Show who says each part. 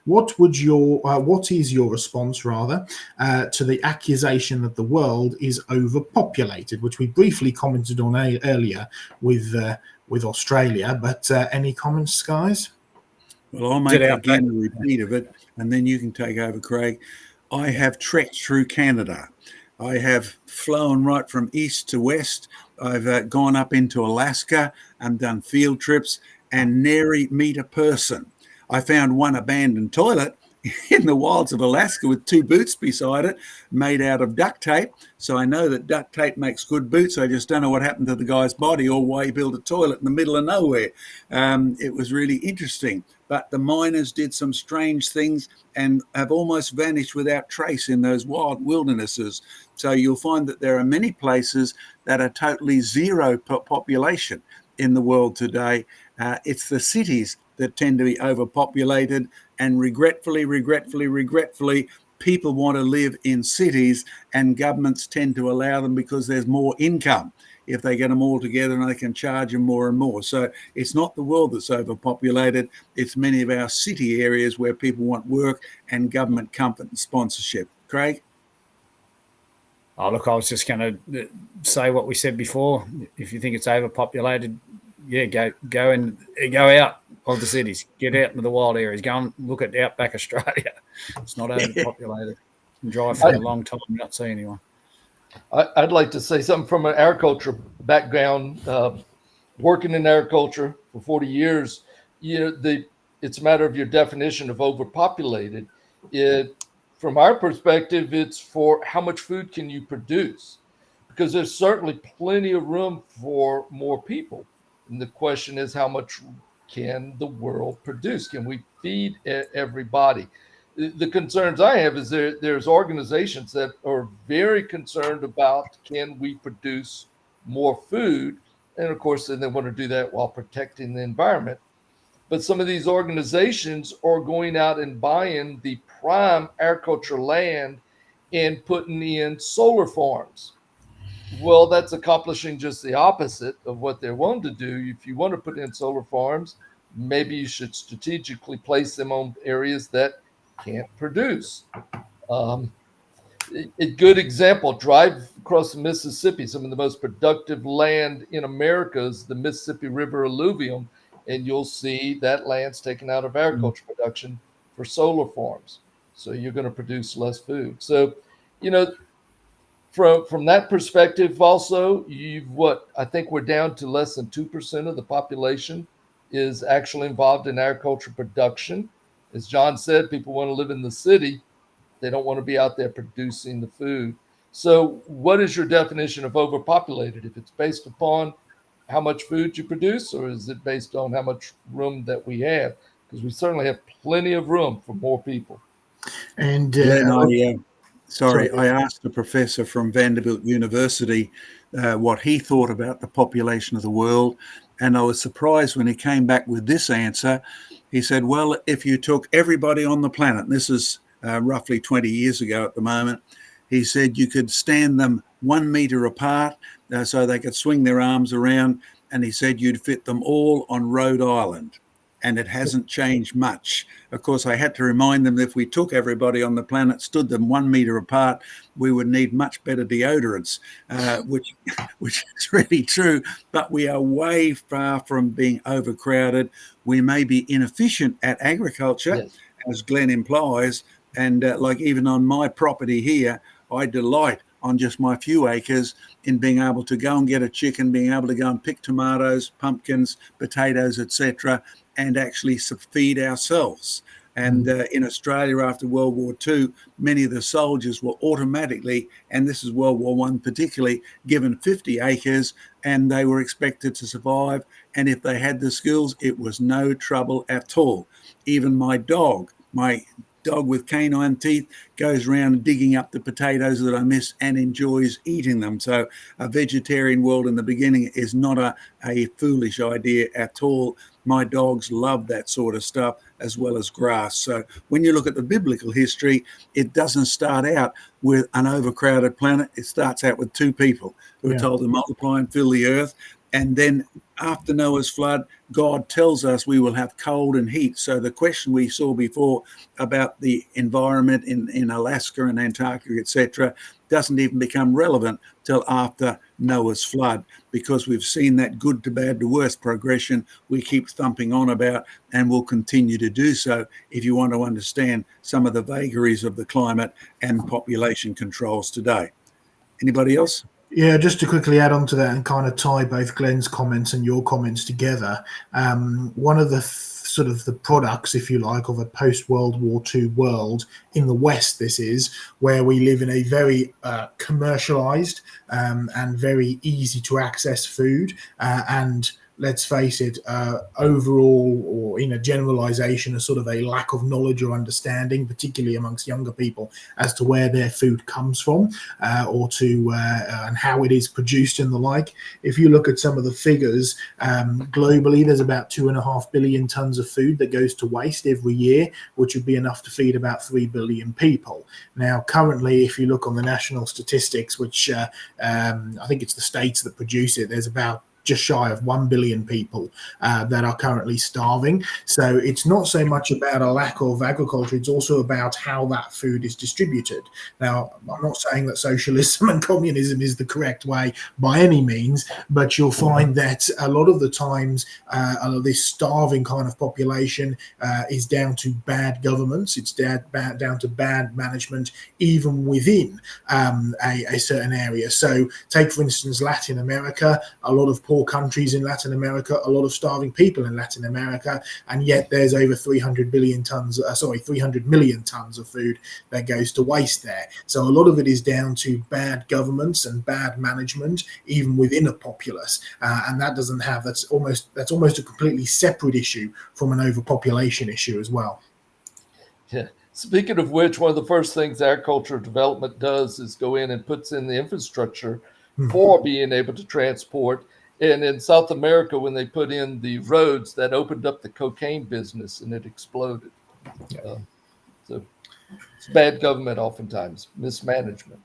Speaker 1: what is your response rather to the accusation that the world is overpopulated, which we briefly commented on earlier with Australia, but any comments, guys?
Speaker 2: Well, I'll make again a repeat of it, and then you can take over, Craig. I have trekked through Canada. I have flown right from east to west. I've gone up into Alaska and done field trips and nary meet a person. I found one abandoned toilet in the wilds of Alaska with 2 boots beside it made out of duct tape. So I know that duct tape makes good boots. I just don't know what happened to the guy's body or why he built a toilet in the middle of nowhere. It was really interesting. But the miners did some strange things and have almost vanished without trace in those wild wildernesses. So you'll find that there are many places that are totally zero population in the world today. It's the cities that tend to be overpopulated, and regretfully, people want to live in cities, and governments tend to allow them because there's more income if they get them all together and they can charge them more and more. So it's not the world that's overpopulated. It's many of our city areas where people want work and government comfort and sponsorship. Craig?
Speaker 3: Oh, look, I was just going to say what we said before. If you think it's overpopulated, yeah, go out of the cities. Get out into the wild areas. Go and look at outback Australia. It's not overpopulated. You can drive for a long time and not see anyone.
Speaker 4: I'd like to say something from an agriculture background. Working in agriculture for 40 years, it's a matter of your definition of overpopulated. From our perspective, it's for how much food can you produce, because there's certainly plenty of room for more people. And the question is, how much can the world produce? Can we feed everybody? The concerns I have is there's organizations that are very concerned about, can we produce more food? And of course, then they want to do that while protecting the environment. But some of these organizations are going out and buying the prime agriculture land and putting in solar farms. Well, that's accomplishing just the opposite of what they're wanting to do. If you want to put in solar farms, maybe you should strategically place them on areas that can't produce. A good example, drive across the Mississippi. Some of the most productive land in America is the Mississippi River alluvium, and you'll see that land's taken out of agriculture production for solar farms. So you're going to produce less food. So, from that perspective also, I think we're down to less than 2% of the population is actually involved in agriculture production. As John said, people want to live in the city. They don't want to be out there producing the food. So what is your definition of overpopulated? If it's based upon how much food you produce, or is it based on how much room that we have? Because we certainly have plenty of room for more people.
Speaker 1: And
Speaker 2: I asked a professor from Vanderbilt University what he thought about the population of the world, and I was surprised when he came back with this answer. He said, well, if you took everybody on the planet, and this is roughly 20 years ago at the moment, he said you could stand them 1 meter apart so they could swing their arms around, and he said you'd fit them all on Rhode Island. And it hasn't changed much. Of course, I had to remind them that if we took everybody on the planet, stood them 1 meter apart, we would need much better deodorants, which is really true. But we are way far from being overcrowded. We may be inefficient at agriculture, yes, as Glenn implies. And like even on my property here, I delight on just my few acres in being able to go and get a chicken, being able to go and pick tomatoes, pumpkins, potatoes, etc., and actually feed ourselves. And in Australia after World War II, many of the soldiers were automatically, and this is World War I particularly, given 50 acres, and they were expected to survive. And if they had the skills, it was no trouble at all. Even my dog with canine teeth goes around digging up the potatoes that I miss and enjoys eating them. So a vegetarian world in the beginning is not a foolish idea at all. My dogs love that sort of stuff as well as grass. So when you look at the biblical history, it doesn't start out with an overcrowded planet. It starts out with 2 people who are told to multiply and fill the earth. And then after Noah's flood, God tells us we will have cold and heat. So the question we saw before about the environment in Alaska and Antarctica, etc., doesn't even become relevant till after Noah's flood, because we've seen that good to bad to worse progression we keep thumping on about, and will continue to do so if you want to understand some of the vagaries of the climate and population controls today. Anybody else?
Speaker 1: Yeah, just to quickly add on to that and kind of tie both Glenn's comments and your comments together, one of the sort of the products, if you like, of a post-World War II world in the West, this is where we live in a very commercialized and very easy to access food, and let's face it, overall, or in a generalization, a sort of a lack of knowledge or understanding, particularly amongst younger people, as to where their food comes from, or to and how it is produced and the like. If you look at some of the figures, globally, there's about 2.5 billion tons of food that goes to waste every year, which would be enough to feed about 3 billion people. Now, currently, if you look on the national statistics, which I think it's the states that produce it, there's about just shy of 1 billion people that are currently starving. So it's not so much about a lack of agriculture, it's also about how that food is distributed. Now, I'm not saying that socialism and communism is the correct way by any means, but you'll find that a lot of the times this starving kind of population is down to bad governments, it's down to bad management, even within a certain area. So take, for instance, Latin America, a lot of poor countries in Latin America, a lot of starving people in Latin America, and yet there's over 300 million tons of food that goes to waste there. So a lot of it is down to bad governments and bad management, even within a populace, and that's almost a completely separate issue from an overpopulation issue as well.
Speaker 4: Yeah. Speaking of which, one of the first things agriculture development does is go in and puts in the infrastructure for being able to transport. And in South America, when they put in the roads, that opened up the cocaine business and it exploded. So it's bad government, oftentimes mismanagement.